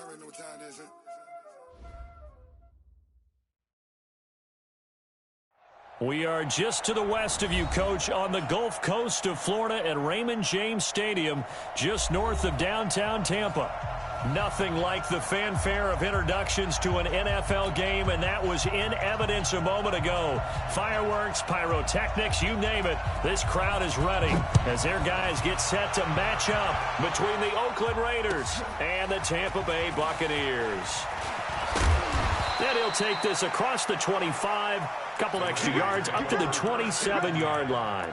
already know what time it is, huh? We are just to the west of you, Coach, on the Gulf Coast of Florida at Raymond James Stadium, just north of downtown Tampa. Nothing like the fanfare of introductions to an NFL game, and that was in evidence a moment ago. Fireworks, pyrotechnics, you name it. This crowd is ready as their guys get set to match up between the Oakland Raiders and the Tampa Bay Buccaneers. Then he'll take this across the 25, couple extra yards up to the 27-yard line.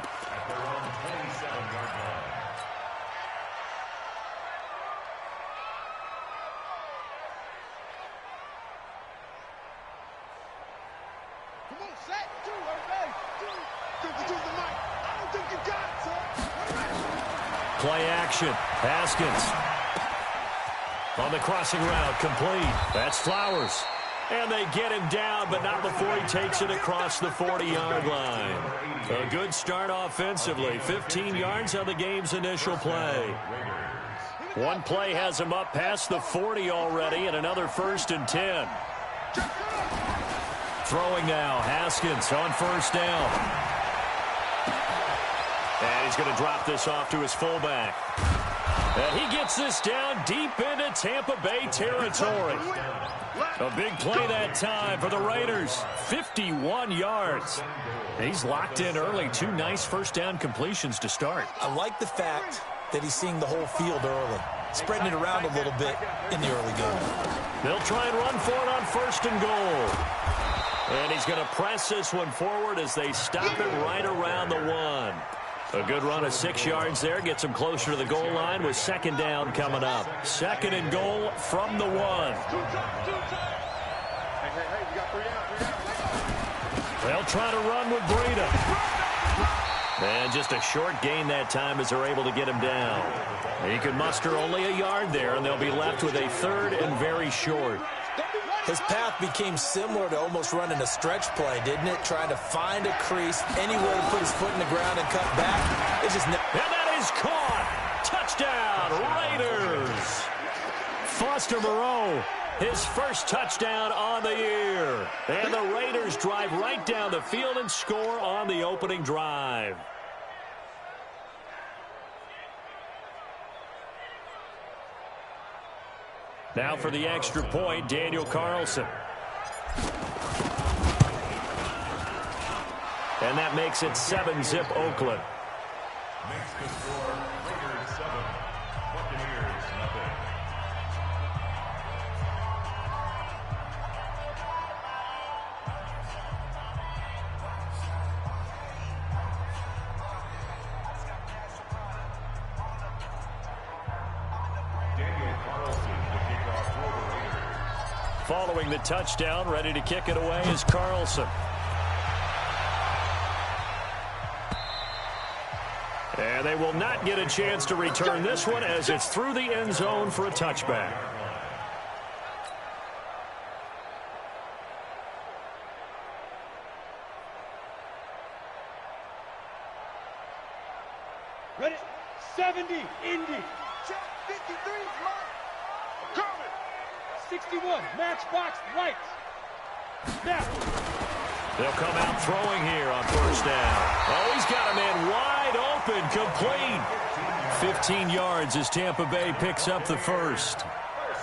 Play action. Haskins on the crossing route, complete. That's Flowers. And they get him down, but not before he takes it across the 40-yard line. A good start offensively. 15 yards on the game's initial play. One play has him up past the 40 already, and another 1st and 10. Throwing now, Haskins on 1st down. And he's going to drop this off to his fullback. And he gets this down deep into Tampa Bay territory. A big play that time for the Raiders. 51 yards. He's locked in early. 2 nice 1st down completions to start. I like the fact that he's seeing the whole field early, spreading it around a little bit in the early game. They'll try and run for it on 1st and goal. And he's going to press this one forward as they stop it right around the 1. A good run of 6 yards there. Gets him closer to the goal line with 2nd down coming up. 2nd and goal from the 1. They'll try to run with Breida. And just a short gain that time as they're able to get him down. He can muster only a yard there, and they'll be left with a 3rd and very short. His path became similar to almost running a stretch play, didn't it? Trying to find a crease, anywhere to put his foot in the ground and cut back. It's just... And that is caught. Touchdown, Raiders. Foster Moreau, his 1st touchdown on the year. And the Raiders drive right down the field and score on the opening drive. Now for the extra point, Daniel Carlson. And that makes it 7-zip Oakland. Next to score, Raiders 7, Buccaneers nothing. Daniel Carlson, the kickoff for the Raiders. Following the touchdown, ready to kick it away is Carlson. And they will not get a chance to return this one as it's through the end zone for a touchback. Ready? 70, Indy. Check 53, Mike. Coming. 61, matchbox, lights. Snap. They'll come out throwing here on 1st down. Oh, he's got a man wide open, complete. 15 yards as Tampa Bay picks up the 1st.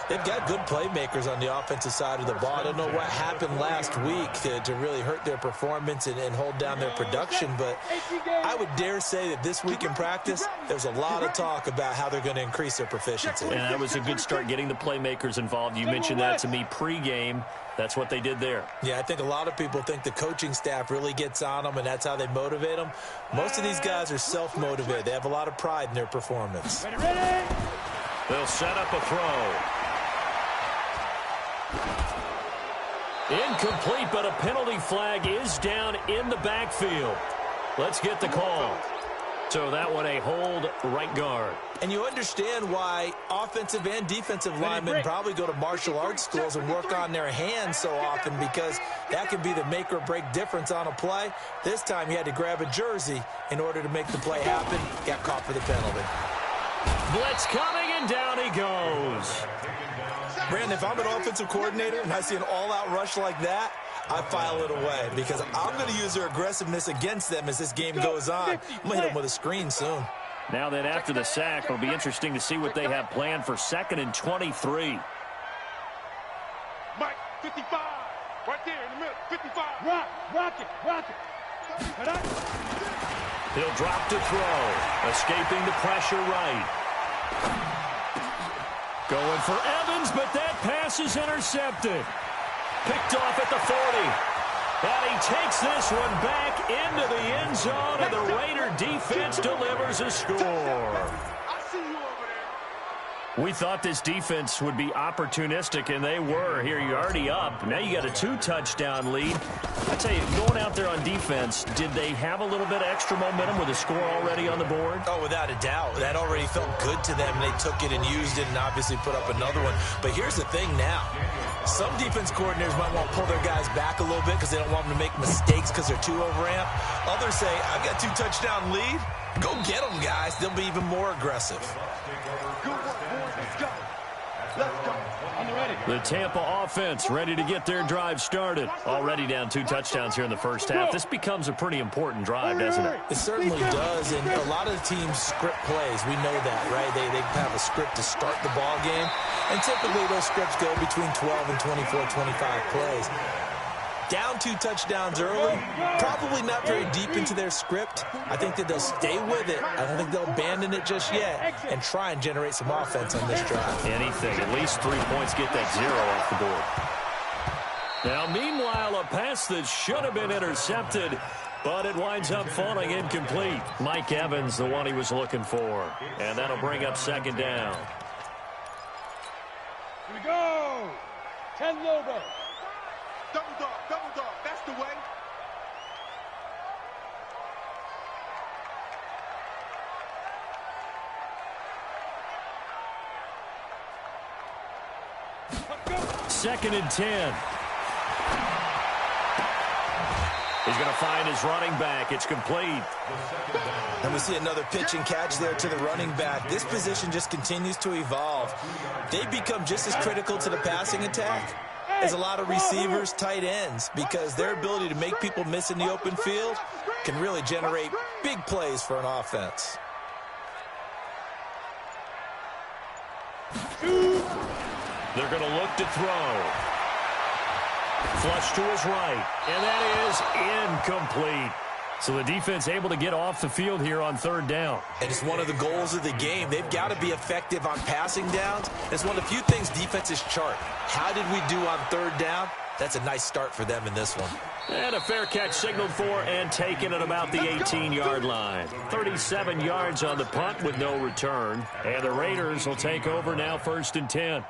They've got good playmakers on the offensive side of the ball. I don't know what happened last week to really hurt their performance and hold down their production, but I would dare say that this week in practice, there's a lot of talk about how they're going to increase their proficiency. And that was a good start getting the playmakers involved. You mentioned that to me pregame. That's what they did there. Yeah, I think a lot of people think the coaching staff really gets on them, and that's how they motivate them. Most of these guys are self-motivated. They have a lot of pride in their performance. Ready? They'll set up a throw. Incomplete, but a penalty flag is down in the backfield. Let's get the call. So that one a hold right guard. And you understand why offensive and defensive linemen probably go to martial arts schools and work on their hands so often, because that can be the make or break difference on a play. This time he had to grab a jersey in order to make the play happen. Got caught for the penalty. Blitz coming, and down he goes. Brandon, if I'm an offensive coordinator and I see an all-out rush like that, I file it away because I'm going to use their aggressiveness against them as this game goes on. I'm going to hit them with a screen soon. Now then, after the sack, it'll be interesting to see what they have planned for 2nd and 23. Mike, 55. Right there in the middle, 55. Rock it. He'll drop to throw. Escaping the pressure right. Going for Evans, but that pass is intercepted. Picked off at the 40. And he takes this one back into the end zone, and the Raider defense delivers a score. We thought this defense would be opportunistic, and they were. Here, you're already up. Now you got a 2-touchdown lead. I tell you, going out there on defense, did they have a little bit of extra momentum with a score already on the board? Oh, without a doubt. That already felt good to them. They took it and used it and obviously put up another one. But here's the thing now. Some defense coordinators might want to pull their guys back a little bit because they don't want them to make mistakes because they're too overamped. Others say, I've got 2-touchdown lead. Go get them, guys. They'll be even more aggressive. Good work, boys. Let's go. On the ready. The Tampa offense ready to get their drive started. Already down 2 touchdowns here in the first half. This becomes a pretty important drive, doesn't it? It certainly does, and a lot of the teams script plays. We know that, right? They have a script to start the ball game, and typically those scripts go between 12 and 24, 25 plays. Down 2 touchdowns early, probably not very deep into their script. I think that they'll stay with it. I don't think they'll abandon it just yet and try and generate some offense on this drive. Anything, at least 3 points, get that 0 off the board. Now, meanwhile, a pass that should have been intercepted, but it winds up falling incomplete. Mike Evans, the one he was looking for. And that'll bring up 2nd down. Here we go. 10 Lobo. Double dog, that's the way. Second and 10. He's going to find his running back. It's complete. And we see another pitch and catch there to the running back. This position just continues to evolve. They become just as critical to the passing attack as a lot of receivers, tight ends, because their ability to make people miss in the open field can really generate big plays for an offense. They're going to look to throw. Flush to his right, and that is incomplete. So the defense able to get off the field here on 3rd down. And it's one of the goals of the game. They've got to be effective on passing downs. It's one of the few things defenses chart. How did we do on 3rd down? That's a nice start for them in this one. And a fair catch signaled for and taken at about the 18-yard line. 37 yards on the punt with no return. And the Raiders will take over now 1st and 10.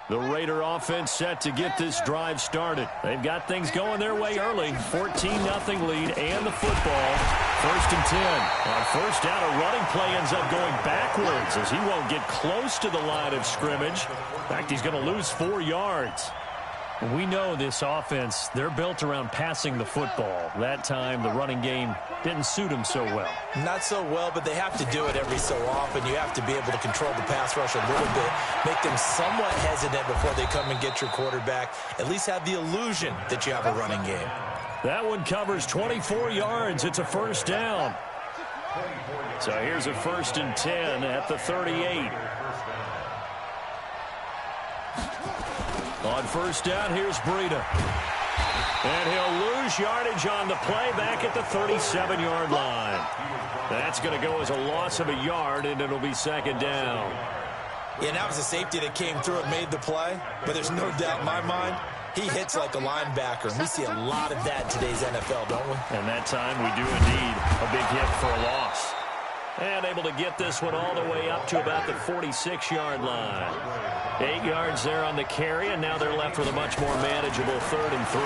The Raider offense set to get this drive started. They've got things going their way early. 14-0 lead and the football. 1st and 10. On 1st down, a running play ends up going backwards as he won't get close to the line of scrimmage. In fact, he's going to lose 4 yards. We know this offense, they're built around passing the football. That time, the running game didn't suit them so well. Not so well, but they have to do it every so often. You have to be able to control the pass rush a little bit, make them somewhat hesitant before they come and get your quarterback. At least have the illusion that you have a running game. That one covers 24 yards. It's a 1st down. So here's a 1st and 10 at the 38. On 1st down, here's Breida. And he'll lose yardage on the play back at the 37-yard line. That's going to go as a loss of a yard, and it'll be 2nd down. Yeah, that was a safety that came through and made the play, but there's no doubt in my mind he hits like a linebacker, and we see a lot of that in today's NFL, don't we? And that time we do indeed a big hit for a loss. And able to get this one all the way up to about the 46-yard line. 8 yards there on the carry, and now they're left with a much more manageable 3rd and 3.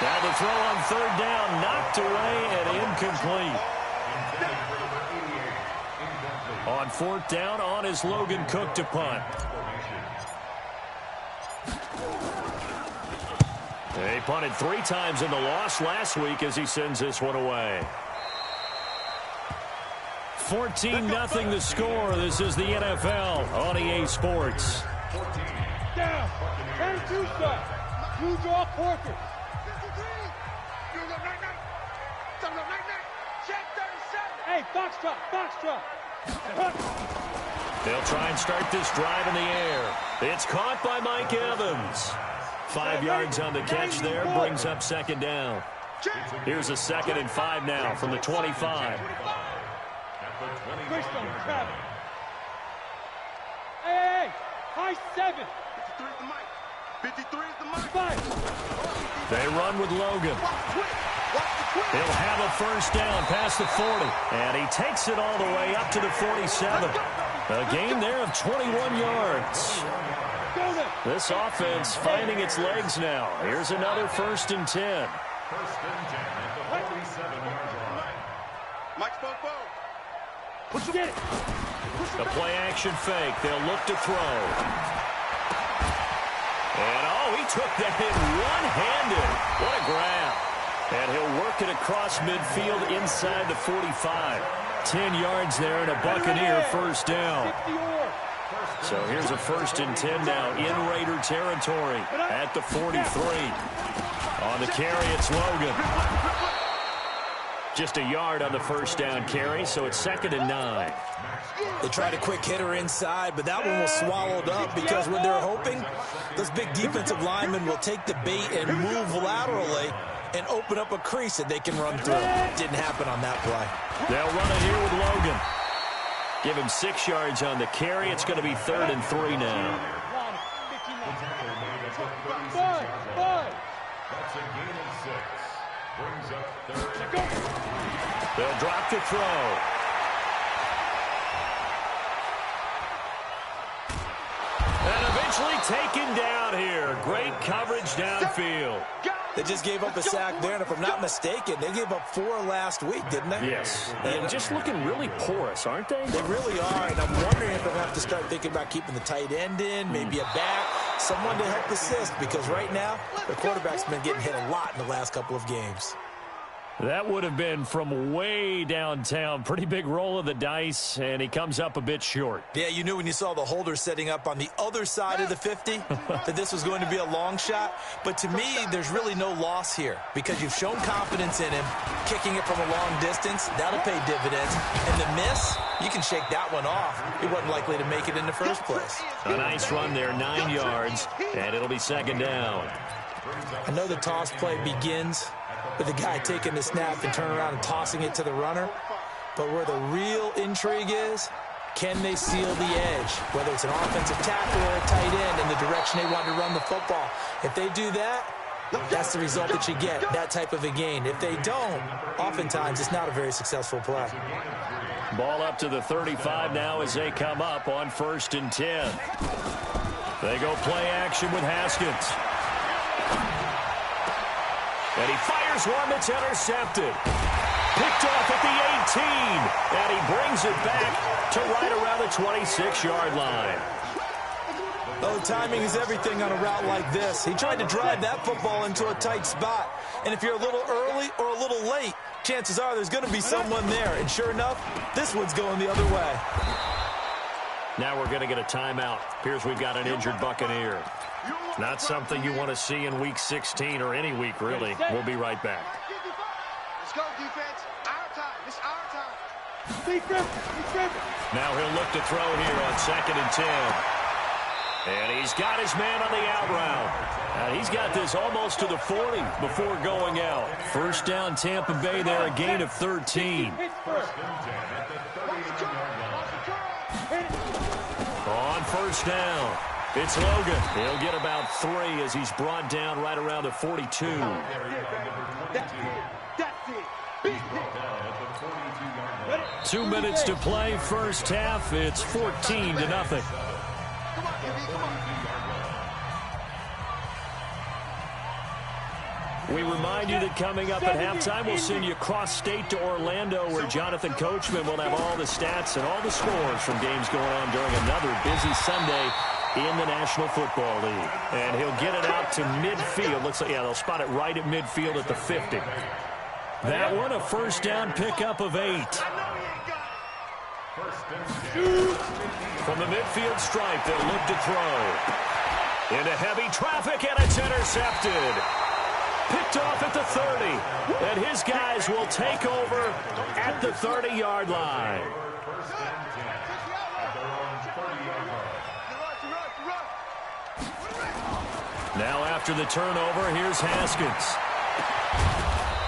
Now the throw on 3rd down, knocked away and incomplete. On 4th down, on is Logan Cook to punt. They punted 3 times in the loss last week as he sends this one away. 14-0 the score. This is the NFL on EA Sports. Down. 10-2 start. You draw quarter. Hey, foxtrot, foxtrot. They'll try and start this drive in the air. It's caught by Mike Evans. 5 yards on the catch there, brings up second down. Here's a 2nd and 5 now from the 25. Hey, high 7. 53 is the mic. 5. They run with Logan. He'll have a first down past the 40. And he takes it all the way up to the 47. A gain there of 21 yards. This offense finding its legs now. Here's another 1st and 10. First and 10 at the 47-yard line. Mike's Bobo. Get it. A play-action fake. They'll look to throw. And, he took that hit one-handed. What a grab. And he'll work it across midfield inside the 45. 10 yards there and a Buccaneer first down. So here's a 1st and 10 now in Raider territory at the 43. On the carry, it's Logan. Just a yard on the first down carry, so it's 2nd and 9. They tried a quick hitter inside, but that one was swallowed up because when they're hoping, those big defensive linemen will take the bait and move laterally and open up a crease that they can run through. Didn't happen on that play. They'll run it here with Logan. Give him 6 yards on the carry. It's going to be 3rd and 3 now. That's a gain of 6. Brings up 3rd. They'll drop to throw. And eventually taken down here. Great coverage downfield. They just gave up a sack there, and if I'm not mistaken, they gave up 4 last week, didn't they? Yes. And just looking really porous, aren't they? They really are, and I'm wondering if they'll have to start thinking about keeping the tight end in, maybe a back, someone to help assist, because right now, the quarterback's been getting hit a lot in the last couple of games. That would have been from way downtown. Pretty big roll of the dice, and he comes up a bit short. Yeah, you knew when you saw the holder setting up on the other side of the 50 that this was going to be a long shot. But to me, there's really no loss here because you've shown confidence in him. Kicking it from a long distance, that'll pay dividends. And the miss, you can shake that one off. He wasn't likely to make it in the first place. A nice run there, 9 yards, and it'll be 2nd down. I know the toss play begins with the guy taking the snap and turning around and tossing it to the runner. But where the real intrigue is, can they seal the edge? Whether it's an offensive tackle or a tight end in the direction they want to run the football. If they do that, that's the result that you get, that type of a gain. If they don't, oftentimes it's not a very successful play. Ball up to the 35 now as they come up on 1st and 10. They go play action with Haskins. And he fires one that's intercepted. Picked off at the 18. And he brings it back to right around the 26-yard line. Oh, timing is everything on a route like this. He tried to drive that football into a tight spot. And if you're a little early or a little late, chances are there's going to be someone there. And sure enough, this one's going the other way. Now we're going to get a timeout. Appears we've got an injured Buccaneer. Not something you want to see in Week 16 or any week, really. We'll be right back. Let's go, defense. Our time. It's our time. Now he'll look to throw here on 2nd and 10. And he's got his man on the out route. And he's got this almost to the 40 before going out. First down, Tampa Bay there, a gain of 13. On first down, it's Logan. He'll get about 3 as he's brought down right around the 42. That's it. 2 minutes to play, first half. It's 14-0. We remind you that coming up at halftime, we'll send you cross-state to Orlando, where Jonathan Coachman will have all the stats and all the scores from games going on during another busy Sunday in the National Football League. And he'll get it out to midfield. Looks like, yeah, they'll spot it right at midfield at the 50. That one, a first down pickup of 8. From the midfield stripe, they'll look to throw. Into heavy traffic, and it's intercepted. Picked off at the 30. And his guys will take over at the 30-yard line. Now after the turnover, here's Haskins.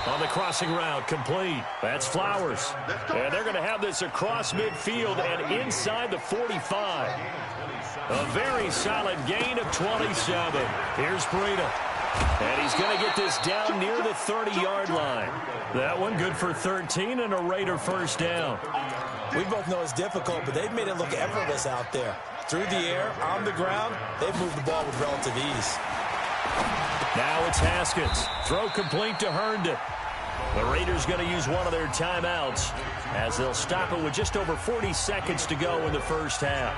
On the crossing route, complete. That's Flowers. And they're going to have this across midfield and inside the 45. A very solid gain of 27. Here's Breida. And he's going to get this down near the 30-yard line. That one good for 13 and a Raider first down. We both know it's difficult, but they've made it look effortless out there. Through the air, on the ground, they've moved the ball with relative ease. Now it's Haskins. Throw complete to Herndon. The Raiders going to use one of their timeouts as they'll stop it with just over 40 seconds to go in the first half.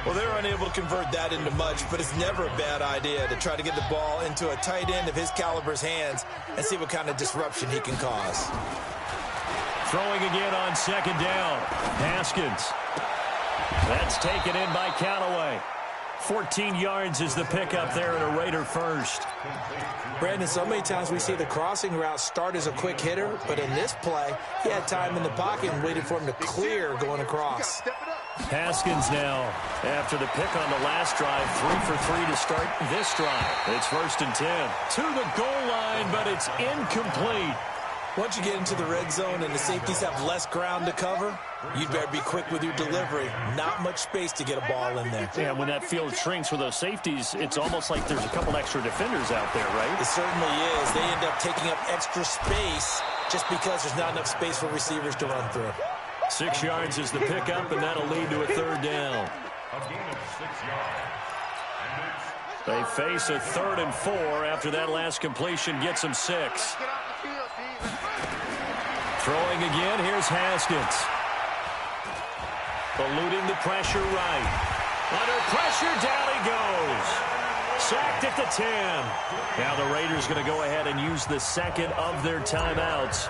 Well, they're unable to convert that into much, but it's never a bad idea to try to get the ball into a tight end of his caliber's hands and see what kind of disruption he can cause. Throwing again on second down. Haskins. That's taken in by Callaway. 14 yards is the pickup there in a Raider first. Brandon, so many times we see the crossing route start as a quick hitter, but in this play, he had time in the pocket and waited for him to clear going across. Haskins now, after the pick on the last drive, 3 for 3 to start this drive. It's 1st and 10. To the goal line, but it's incomplete. Once you get into the red zone and the safeties have less ground to cover, you'd better be quick with your delivery. Not much space to get a ball in there. Yeah, when that field shrinks with those safeties, it's almost like there's a couple extra defenders out there, right? It certainly is. They end up taking up extra space just because there's not enough space for receivers to run through. 6 yards is the pickup, and that'll lead to a third down. They face a 3rd and 4 after that last completion gets them 6. Throwing again, here's Haskins. Eluding the pressure right. Under pressure, down he goes. Sacked at the 10. Now the Raiders going to go ahead and use the second of their timeouts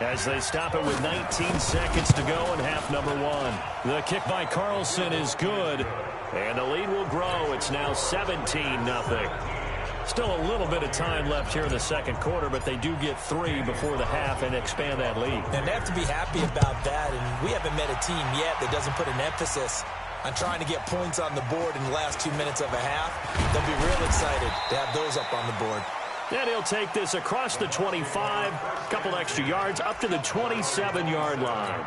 as they stop it with 19 seconds to go in half number 1. The kick by Carlson is good, and the lead will grow. It's now 17-0. Still a little bit of time left here in the second quarter, but they do get 3 before the half and expand that lead. And they have to be happy about that, and we haven't met a team yet that doesn't put an emphasis on trying to get points on the board in the last 2 minutes of a half. They'll be real excited to have those up on the board. And he'll take this across the 25, a couple extra yards, up to the 27-yard line.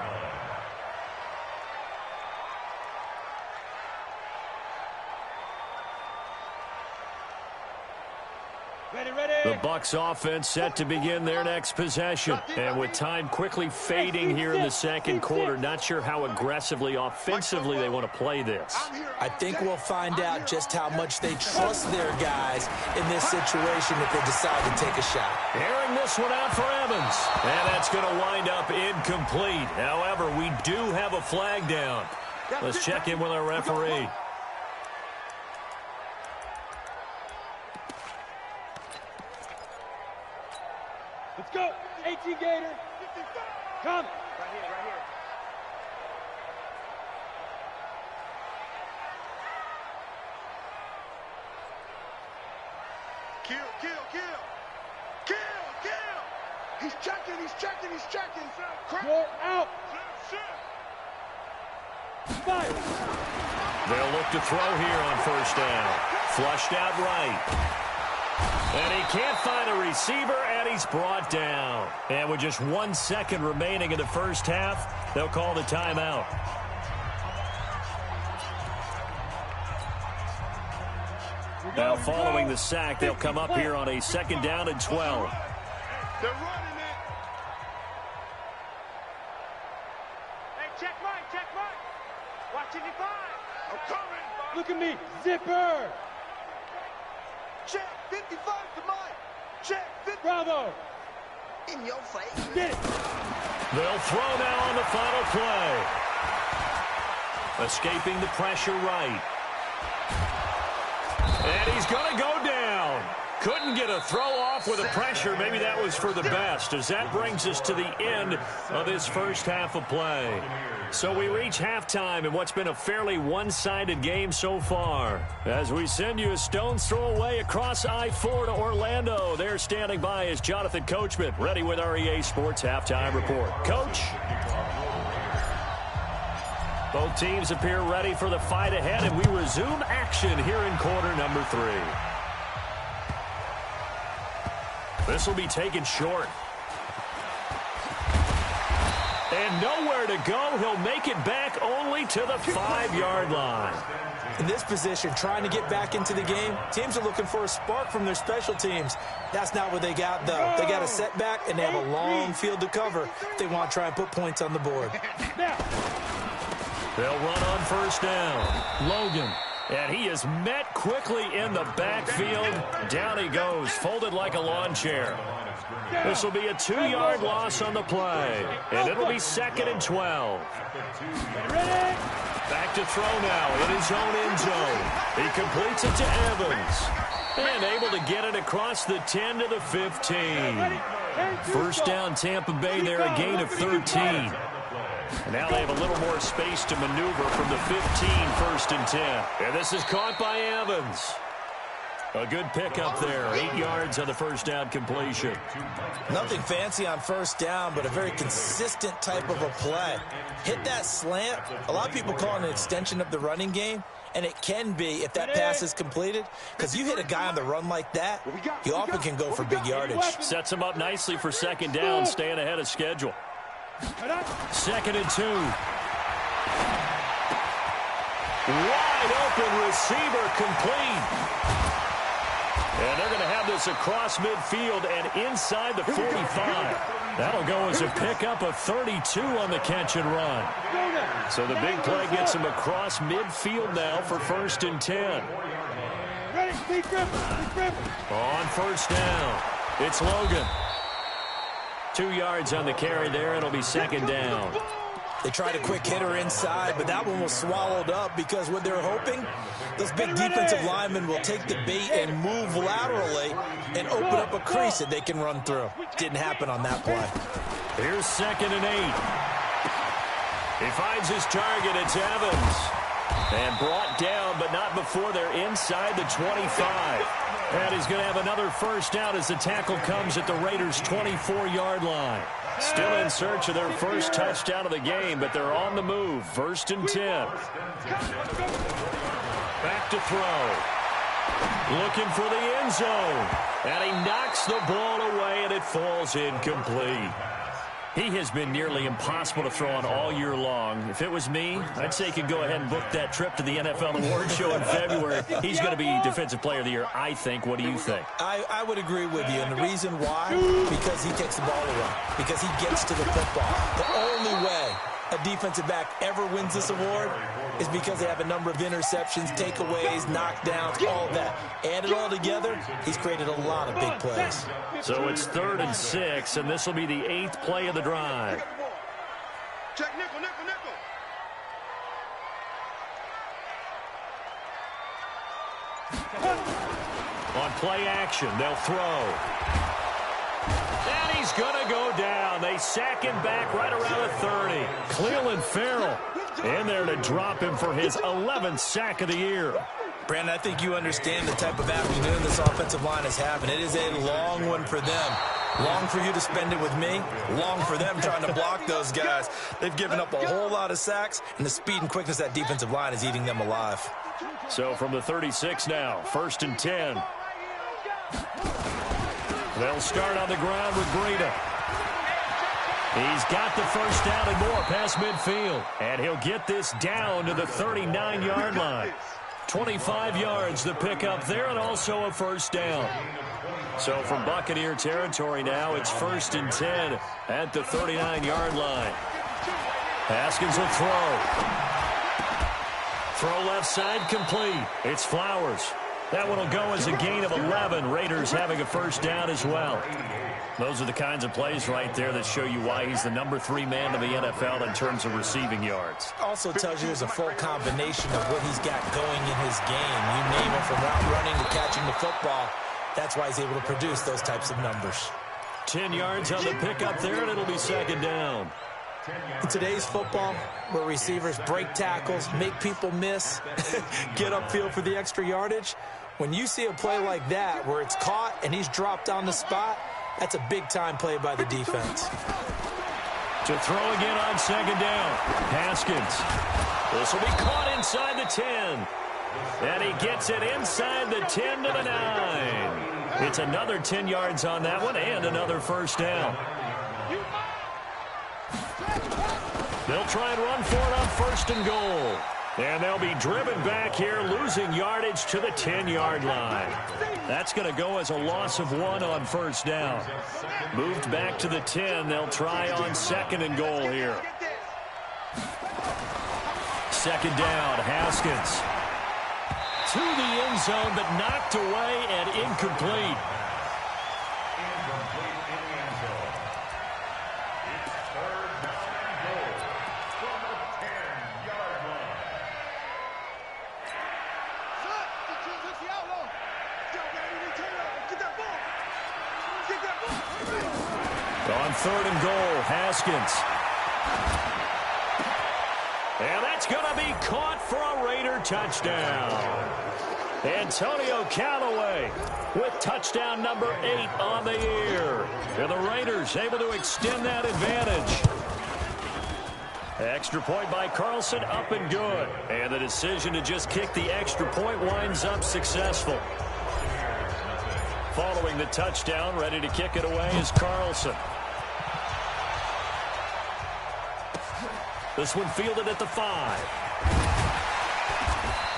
The Bucs offense set to begin their next possession. And with time quickly fading here in the second quarter, not sure how aggressively, offensively they want to play this. I think we'll find out just how much they trust their guys in this situation if they decide to take a shot. Airing this one out for Evans. And that's going to wind up incomplete. However, we do have a flag down. Let's check in with our referee. Let's go. 18 Gator. Come. Right here, right here. Kill, kill, kill. Kill, kill. He's checking, he's checking, he's checking. You're out. Fire. They'll look to throw here on first down. Flushed out right. And he can't find a receiver, and he's brought down. And with just 1 second remaining in the first half, they'll call the timeout. Now following the sack, they'll come up here on a 2nd down and 12. They're running it. Hey, check right, check right. Watching you five. I'm coming. Look at me. Zipper. Check 55 to mine. Check 50. Bravo. In your face. Get it. They'll throw now on the final play. Escaping the pressure right. And he's going to go down. Couldn't get a throw off with the pressure. Maybe that was for the best, as that brings us to the end of this first half of play. So we reach halftime in what's been a fairly one-sided game so far. As we send you a stone's throw away across I-4 to Orlando. There standing by is Jonathan Coachman, ready with our EA Sports Halftime Report. Coach? Both teams appear ready for the fight ahead, and we resume action here in quarter number 3. This will be taken short. And nowhere to go. He'll make it back only to the 5-yard line. In this position, trying to get back into the game, teams are looking for a spark from their special teams. That's not what they got, though. They got a setback, and they have a long field to cover if they want to try and put points on the board. They'll run on first down. Logan. And he is met quickly in the backfield. Down he goes, folded like a lawn chair. This will be a 2-yard loss on the play. And it'll be 2nd and 12. Back to throw now in his own end zone. He completes it to Evans. And able to get it across the 10 to the 15. First down Tampa Bay there, a gain of 13. And now they have a little more space to maneuver from the 15, 1st and 10. And this is caught by Evans. A good pickup there. 8 yards on the first down completion. Nothing fancy on first down, but a very consistent type of a play. Hit that slant. A lot of people call it an extension of the running game, and it can be if that pass is completed, because you hit a guy on the run like that, you often can go for big yardage. Sets him up nicely for 2nd down, staying ahead of schedule. 2nd and 2. Wide open receiver complete. And they're going to have this across midfield and inside the 45. That'll go as a pickup of 32 on the catch and run. So the big play gets him across midfield now for 1st and 10. On first down, it's Logan. 2 yards on the carry there. It'll be 2nd down. They tried a quick hitter inside, but that one was swallowed up because what they're hoping, those big defensive linemen will take the bait and move laterally and open up a crease that they can run through. Didn't happen on that play. Here's 2nd and 8. He finds his target. It's Evans. And brought down, but not before they're inside the 25. And he's going to have another first down as the tackle comes at the Raiders' 24-yard line. Still in search of their first touchdown of the game, but they're on the move. 1st and 10. Back to throw. Looking for the end zone. And he knocks the ball away, and it falls incomplete. He has been nearly impossible to throw on all year long. If it was me, I'd say he could go ahead and book that trip to the NFL Awards show in February. He's going to be Defensive Player of the Year, I think. What do you think? I would agree with you, and the reason why, because he takes the ball away, because he gets to the football. The only way a defensive back ever wins this award is because they have a number of interceptions, takeaways, knockdowns, all that. Add it all together, he's created a lot of big plays. So it's 3rd and 6, and this will be the 8th play of the drive. Check nickel, nickel, nickel. On play action, they'll throw. And he's going to go down. They sack him back right around the 30. Cleveland Farrell in there to drop him for his 11th sack of the year. Brandon, I think you understand the type of afternoon this offensive line is having. It is a long one for them. Long for you to spend it with me. Long for them trying to block those guys. They've given up a whole lot of sacks, and the speed and quickness of that defensive line is eating them alive. So from the 36 now, 1st and 10. They'll start on the ground with Breida. He's got the first down and more past midfield. And he'll get this down to the 39-yard line. 25 yards the pickup there, and also a first down. So from Buccaneer territory now, it's 1st and 10 at the 39-yard line. Haskins will throw. Throw left side complete. It's Flowers. That one will go as a gain of 11. Raiders having a first down as well. Those are the kinds of plays right there that show you why he's the number 3 man in the NFL in terms of receiving yards. Also tells you there's a full combination of what he's got going in his game. You name it, from route running to catching the football. That's why he's able to produce those types of numbers. 10 yards on the pickup there, and it'll be second down. In today's football, where receivers break tackles, make people miss, get upfield for the extra yardage, when you see a play like that where it's caught and he's dropped on the spot, that's a big-time play by the defense. To throw again on second down, Haskins. This will be caught inside the 10. And he gets it inside the 10 to the 9. It's another 10 yards on that one and another first down. They'll try and run for it on first and goal. And they'll be driven back here, losing yardage to the 10-yard line. That's going to go as a loss of 1 on first down. Moved back to the 10. They'll try on second and goal here. Second down, Haskins. To the end zone, but knocked away and incomplete. On third and goal, Haskins. And that's going to be caught for a Raider touchdown. Antonio Callaway with touchdown number 8 on the year. And the Raiders able to extend that advantage. Extra point by Carlson, up and good. And the decision to just kick the extra point winds up successful. Following the touchdown, ready to kick it away is Carlson. This one fielded at the 5.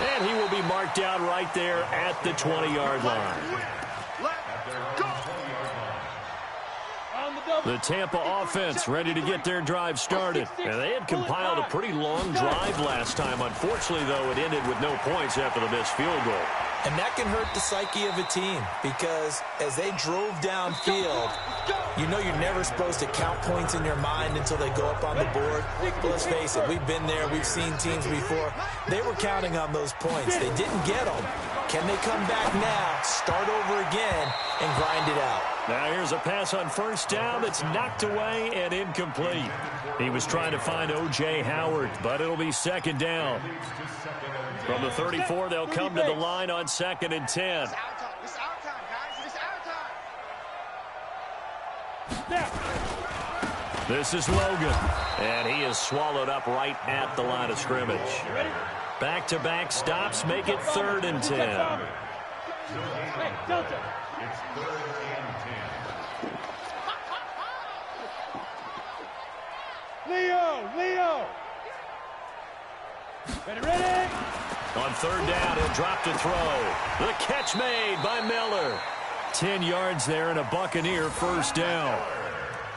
And he will be marked down right there at the 20-yard line. The Tampa offense ready to get their drive started. And they had compiled a pretty long drive last time. Unfortunately, though, it ended with no points after the missed field goal. And that can hurt the psyche of a team because as they drove downfield, you know you're never supposed to count points in your mind until they go up on the board. But let's face it, we've been there. We've seen teams before. They were counting on those points. They didn't get them. Can they come back now, start over again, and grind it out? Now here's a pass on first down that's knocked away and incomplete. He was trying to find O.J. Howard, but it'll be second down. From the 34, they'll come to the line on second and 10. It's our time, guys. It's our time. This is Logan, and he is swallowed up right at the line of scrimmage. Back-to-back stops make it third and 10. Hey, Delta. It's third and 10. Leo. Ready. On third down, he'll drop to throw. The catch made by Miller. 10 yards there and a Buccaneer first down.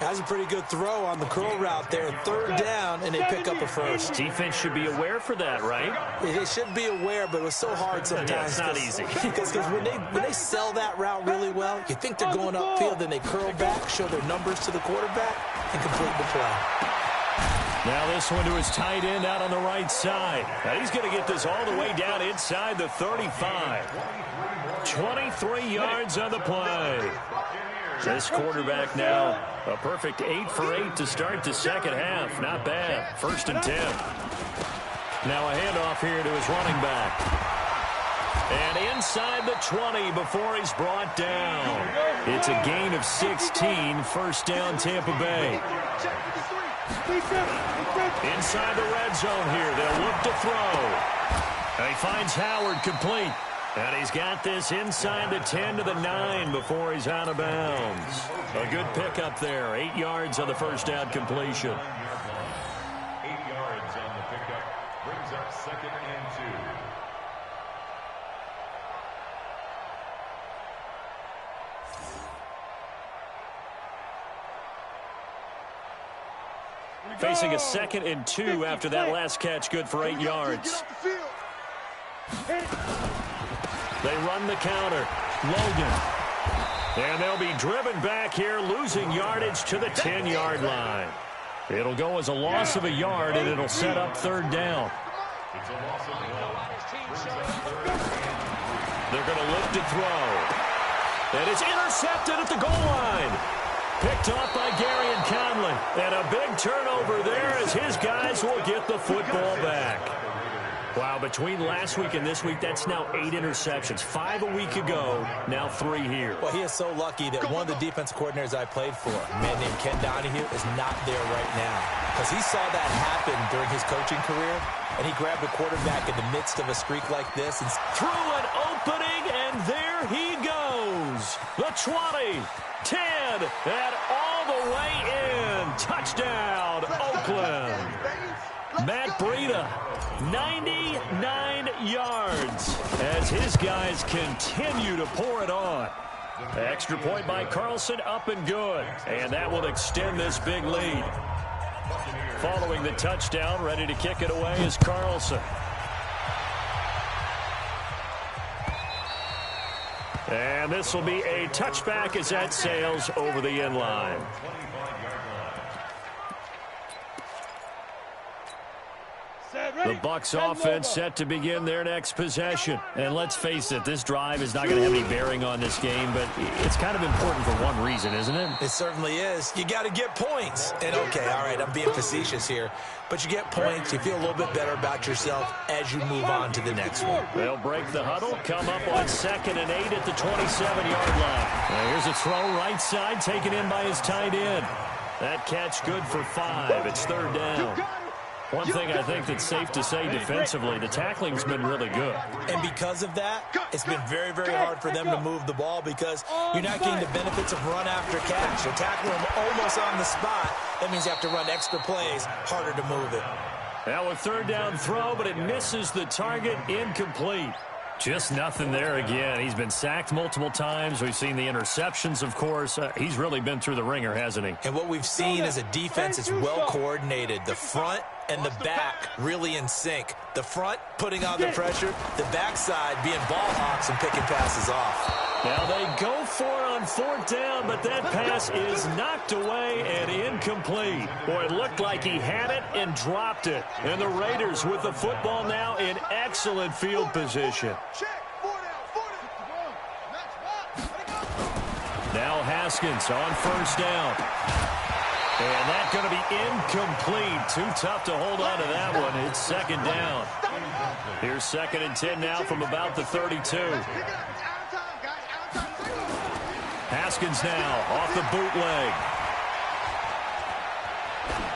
That was a pretty good throw on the curl route there. Third down, and they pick up a first. Defense should be aware for that, right? They should be aware, but it was so hard sometimes. Yeah, it's not easy. Because when they sell that route really well, you think they're going upfield, then they curl back, show their numbers to the quarterback, and complete the play. Now this one to his tight end out on the right side. Now he's going to get this all the way down inside the 35. 23 yards on the play. This quarterback now, a perfect 8 for 8 to start the second half. Not bad. First and 10. Now a handoff here to his running back. And inside the 20 before he's brought down. It's a gain of 16. First down, Tampa Bay. Inside the red zone here. They'll look to throw. And he finds Howard complete. And he's got this inside the 10 to the 9 before he's out of bounds. A good pickup there. 8 yards on the first down completion. 8 yards on the pickup. Brings up second and 2. Facing a second and 2 after that last catch, good for 8 yards. They run the counter. Logan. And they'll be driven back here, losing yardage to the 10-yard line. It'll go as a loss of a yard, and it'll set up third down. It's a loss of 1. They're going to look to throw. And it's intercepted at the goal line. Picked off by Gary and Conley. And a big turnover there as his guys will get the football back. Wow, between last week and this week, that's now 8 interceptions. 5 a week ago, now 3 here. Well, he is so lucky that one of the defensive coordinators I played for, a man named Ken Donahue, is not there right now. Because he saw that happen during his coaching career, and he grabbed a quarterback in the midst of a streak like this. And threw an opening, and there he goes. The 20, 10, and all the way in. Touchdown, Oakland. Matt Breida, 99 yards as his guys continue to pour it on. Extra point by Carlson, up and good. And that will extend this big lead. Following the touchdown, ready to kick it away is Carlson. And this will be a touchback as that sails over the end line. The Bucs offense set to begin their next possession. And let's face it, this drive is not going to have any bearing on this game, but it's kind of important for one reason, isn't it? It certainly is. You got to get points. And okay, all right, I'm being facetious here, but you get points, you feel a little bit better about yourself as you move on to the next one. They'll break the huddle, come up on 2nd and 8 at the 27-yard line. Now here's a throw right side, taken in by his tight end. That catch good for 5. It's 3rd down. One thing I think that's safe to say defensively, the tackling's been really good. And because of that, it's been very, very hard for them to move the ball because you're not getting the benefits of run after catch. You're tackling them almost on the spot. That means you have to run extra plays, harder to move it. Now a 3rd down throw, but it misses the target, incomplete. Just nothing there again. He's been sacked multiple times. We've seen the interceptions, of course. He's really been through the ringer, hasn't he? And what we've seen is a defense that's well coordinated. The front and the back really in sync. The front putting on the pressure, the backside being ball hawks and picking passes off. Now they go for it on 4th down, but that pass is knocked away and incomplete. Boy, it looked like he had it and dropped it. And the Raiders with the football now in excellent field position. Now Haskins on 1st down. And that's going to be incomplete. Too tough to hold on to that one. It's 2nd down. Here's 2nd and 10 now from about the 32. Haskins now off the bootleg.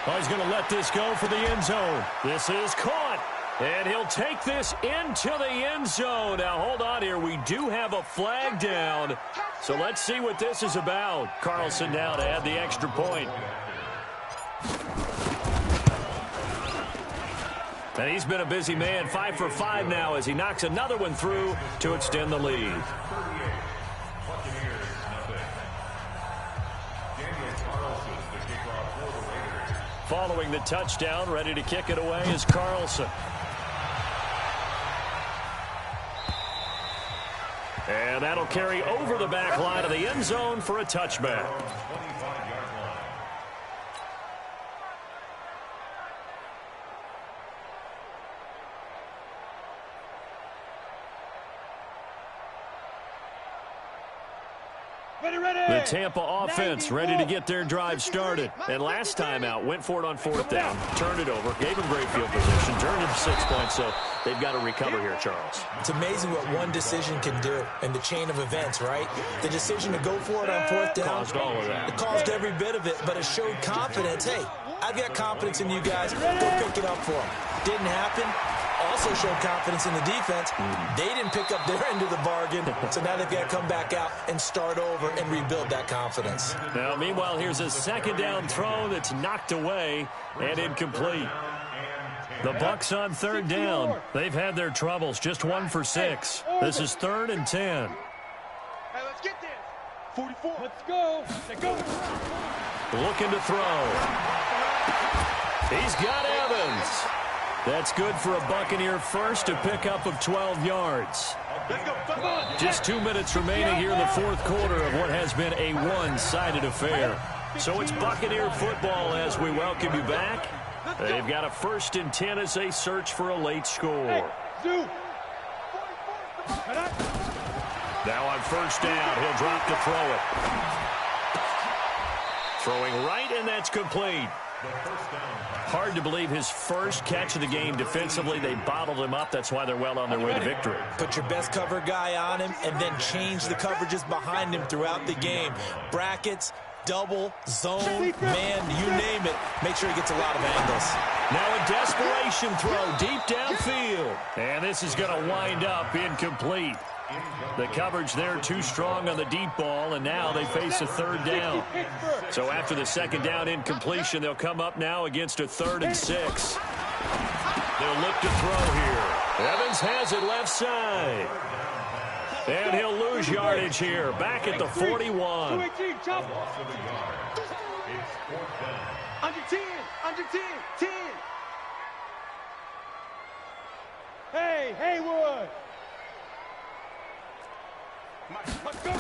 Oh, he's going to let this go for the end zone. This is caught. And he'll take this into the end zone. Now, hold on here. We do have a flag down. So let's see what this is about. Carlson now to add the extra point. And he's been a busy man. 5 for 5 now as he knocks another one through to extend the lead. Following the touchdown, ready to kick it away is Carlson. And that'll carry over the back line of the end zone for a touchback. The Tampa offense ready to get their drive started. And last time out, went for it on 4th down, turned it over, gave him great field position, turned him 6 points, so they've got to recover here, Charles. It's amazing what one decision can do in the chain of events, right? The decision to go for it on 4th down. Caused all of that. It caused every bit of it, but it showed confidence. Hey, I've got confidence in you guys. Go pick it up for them. Didn't happen. Also showed confidence in the defense. They didn't pick up their end of the bargain, so now they've got to come back out and start over and rebuild that confidence. Now, meanwhile, here's a 2nd down throw that's knocked away and incomplete. The Bucs on 3rd down. They've had their troubles, just 1 for 6. This is 3rd and 10. Hey, let's get this. 44. Let's go. Let's go. Looking to throw. He's got Evans. That's good for a Buccaneer first, a pickup of 12 yards. Just 2 minutes remaining here in the 4th quarter of what has been a one-sided affair. So it's Buccaneer football as we welcome you back. They've got a 1st and 10 as they search for a late score. Now on first down, he'll drop to throw it. Throwing right, and that's complete. Hard to believe his first catch of the game defensively. They bottled him up. That's why they're well on their way to victory. Put your best cover guy on him and then change the coverages behind him throughout the game. Brackets, double, zone, man, you name it. Make sure he gets a lot of angles. Now a desperation throw deep downfield. And this is going to wind up incomplete. The coverage there too strong on the deep ball, and now they face a third down. So after the second down incompletion, they'll come up now against a 3rd and 6. They'll look to throw here. Evans has it left side. And he'll lose yardage here, back at the 41. Under 10, under 10, 10. Hey, Haywood. Let's go.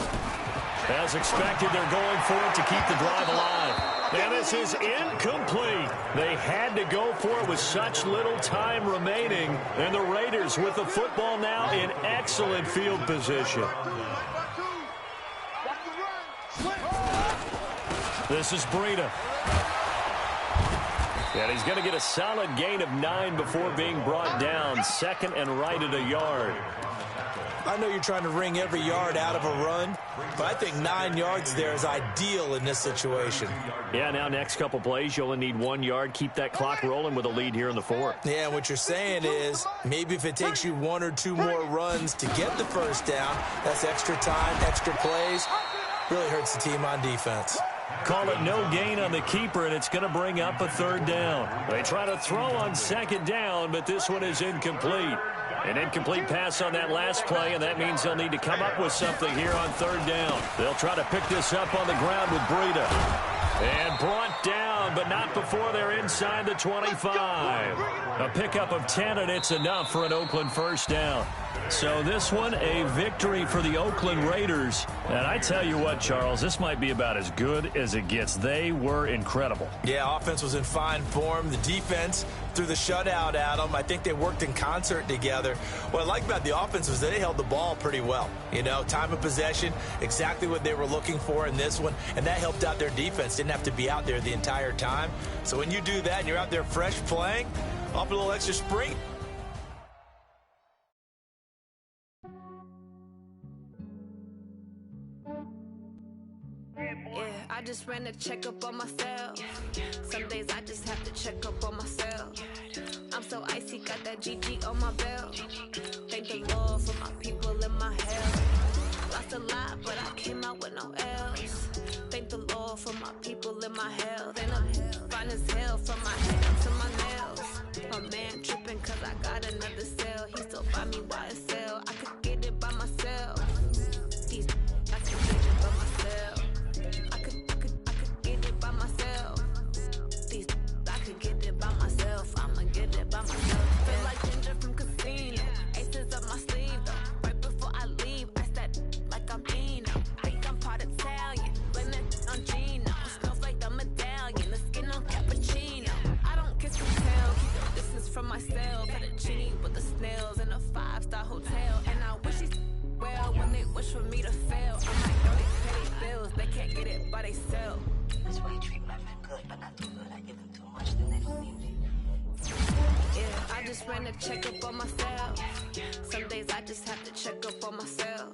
As expected, they're going for it to keep the drive alive. And this is incomplete. They had to go for it with such little time remaining. And the Raiders with the football now in excellent field position. This is Breida. And he's going to get a solid gain of 9 before being brought down. 2nd and right at a yard. I know you're trying to wring every yard out of a run, but I think 9 yards there is ideal in this situation. Yeah, now next couple plays, you only need 1 yard. Keep that clock rolling with a lead here in the 4th. Yeah, what you're saying is maybe if it takes you 1 or 2 more runs to get the first down, that's extra time, extra plays. Really hurts the team on defense. Call it no gain on the keeper, and it's going to bring up a 3rd down. They try to throw on 2nd down, but this one is incomplete. An incomplete pass on that last play, and that means they'll need to come up with something here on 3rd down. They'll try to pick this up on the ground with Breida. And brought down, but not before they're inside the 25. A pickup of 10, and it's enough for an Oakland first down. So this one, a victory for the Oakland Raiders. And I tell you what, Charles, this might be about as good as it gets. They were incredible. Yeah, offense was in fine form. The defense threw the shutout at them. I think they worked in concert together. What I like about the offense was that they held the ball pretty well. You know, time of possession, exactly what they were looking for in this one. And that helped out their defense. Didn't have to be out there the entire time. So when you do that and you're out there fresh playing, off a little extra sprint. I just ran a checkup on myself. Some days I just have to check up on myself. I'm so icy, got that GG on my belt. Thank the Lord for my people in my health. Lost a lot, but I came out with no L's. Thank the Lord for my people in my health. And I'm fine as hell from my head to my nails. My man tripping cause I got another cell. He still buy me YSL. I could get it by myself. These I could get it by myself. I could get it by myself. These I could get it by myself. I'ma get it by myself. Feel like ginger from casino. Aces up my sleeve though. Right before I leave, I said like I'm Dino. Think I'm part Italian. Blame that on Gino. Smells like the medallion. The skin on cappuccino. I don't kiss and tell. Keep the distance from myself. Fettuccine with the snails in a 5-star hotel. And I wish these well when they wish for me to fail. I'm like, no, they pay bills. They can't get it by they sell. That's why you treat my men good, but not too good. I give them too much, then they don't need me. Yeah, I just ran a checkup on myself. Some days I just have to check up on myself.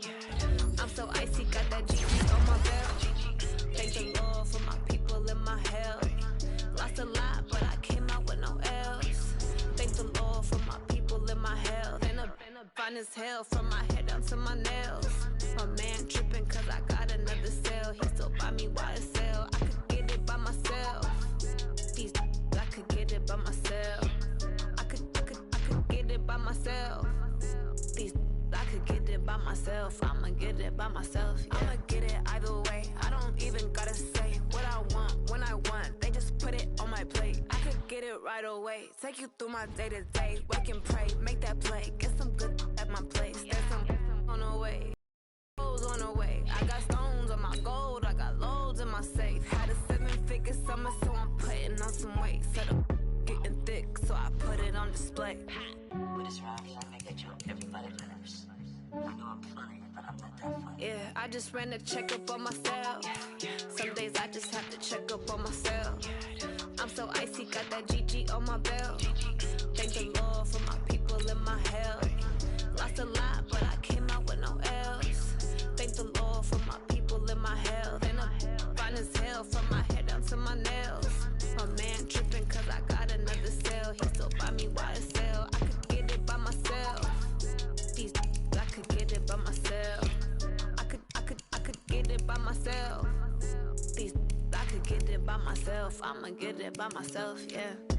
I'm so icy, got that GG on my belt. Thank the Lord for my people in my health. Lost a lot, but I came out with no L's. Thank the Lord for my people in my health. And I'm fine as hell from my head down to my nails. My man tripping cause I got another cell. He still buy me YSL. I could get it by myself. These I could get it by myself. I could get it by myself. These I could get it by myself. I'ma get it by myself. Yeah. I'ma get it either way. I don't even gotta say what I want when I want. They just put it on my plate. I could get it right away. Take you through my day to day. Wake and pray, make that play. Get some good at my place. There's some on the way. On the way. I got stones on my gold. I got loads in my safe. Had a 7-figure summer, so I'm putting on some weight. Set up getting thick, so I put it on display. With this rhyme, I make it jump everybody nerves. I know I'm funny, but I'm not that funny. I just ran a checkup on myself. Some days I just have to check up on myself. I'm so icy, got that GG on my belt. Thank the Lord for my people in my health. Lost a lot, but I came out with no else. Thank the Lord for my people in my health. And I'm fine as hell from my head down to my nails. My man tripping cause I got another cell. He still buy me YSL. I could get it by myself. These I could get it by myself. I could get it by myself. These I could get it by myself. I'ma get it by myself, yeah.